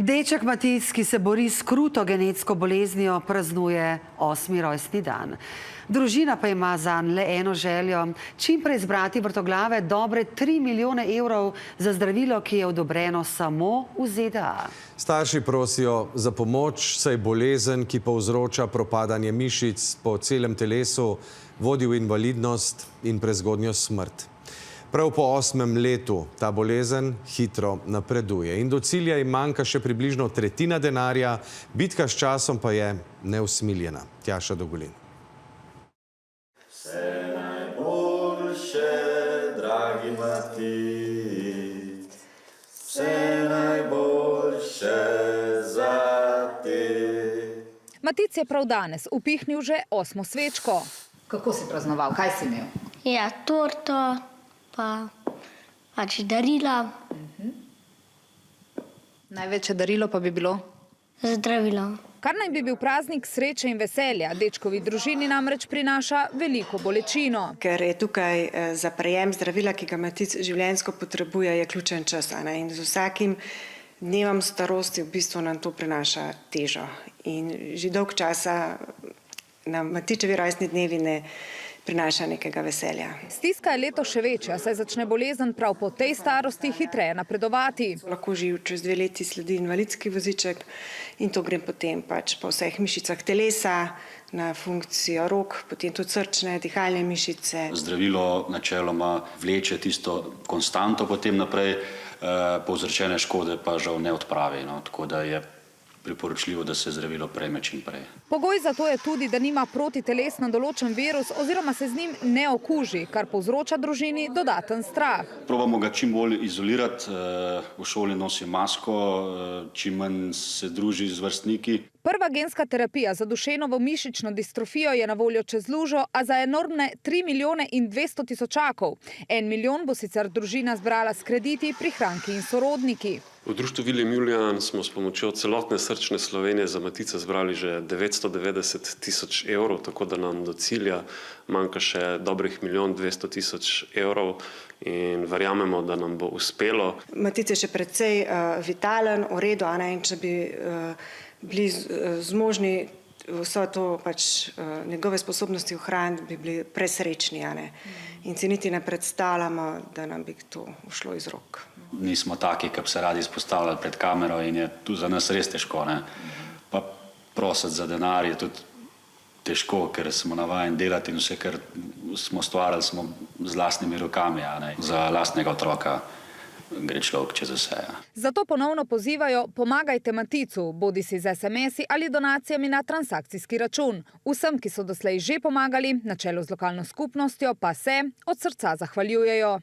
Deček Matic, ki se bori s kruto genetsko boleznijo, praznuje 8. rojstni dan. Družina pa ima zanj le eno željo, čim prej zbrati vrtoglave dobre 3 milijone evrov za zdravilo, ki je odobreno samo v ZDA. Starši prosijo za pomoč, saj bolezen, ki povzroča propadanje mišic po celem telesu, vodi v invalidnost in prezgodnjo smrt. Prav po 8. letu ta bolezen hitro napreduje in do cilja jim manjka še približno tretjina denarja, bitka s časom pa je neusmiljena. Tjaša Dogolin. Vse najboljše, dragi Matic, vse najboljše za te. Matic je prav danes upihnil že 8. svečko. Kako si praznoval? Kaj si imel? Ja, torto, pa pač darila. Največje darilo pa bi bilo? Zdravilo. Kar naj bi bil praznik sreče in veselja, dečkovi družini namreč prinaša veliko bolečino. Ker je tukaj za prejem zdravila, ki ga Matic življenjsko potrebuje, je ključen čas. In z vsakim dnevom starosti v bistvu nam to prinaša težo. In že dolg časa nam Matičevi rojstni dnevi ne prinaša nekega veselja. Stiska je letos še večja, saj začne bolezen prav po tej starosti hitreje napredovati. Lahko že čez 2 leti sledi invalidski voziček in to gre potem pač po vseh mišicah telesa, na funkcijo rok, potem tudi srčne, dihalne mišice. Zdravilo načeloma vleče tisto konstanto potem naprej, povzročene škode pa žal ne odpravi. Tako da je priporočljivo, da se zdravilo prejme čim prej. Pogoj za to je tudi, da nima protitelesno določen virus oziroma se z njim ne okuži, kar povzroča družini dodaten strah. Probamo ga čim bolj izolirati, v šoli nosi masko, čim manj se druži z vrstniki. Prva genska terapija za Dušenovo mišično distrofijo je na voljo čez lužo, a za enormne 3 milijone in 200 tisočakov. 1 milijon bo sicer družina zbrala s krediti, prihranki in sorodniki. V društvu Viljem Julijan smo s pomočjo celotne srčne Slovenije za Matice zbrali že 990 tisoč evrov, tako da nam do cilja manjka še dobrih 1 200 000 evrov in verjamemo, da nam bo uspelo. Matic je še precej vitalen, v redu, in če bi bili zmožni vso to pač njegove sposobnosti ohraniti, bi bili presrečni. In si niti ne predstavljamo, da nam bi to ušlo iz rok. Nismo taki, ki bi se radi izpostavljali pred kamero in je tu za nas res težko. Pa prositi za denar je tudi težko, ker smo navajeni delati in vse, kar smo stvarali, smo z lastnimi rokami. Za lastnega otroka gre človek čez vse. Zato ponovno pozivajo, pomagajte Maticu, bodisi z SMS-i ali donacijami na transakcijski račun. Vsem, ki so doslej že pomagali, na čelu z lokalno skupnostjo, pa se od srca zahvaljujejo.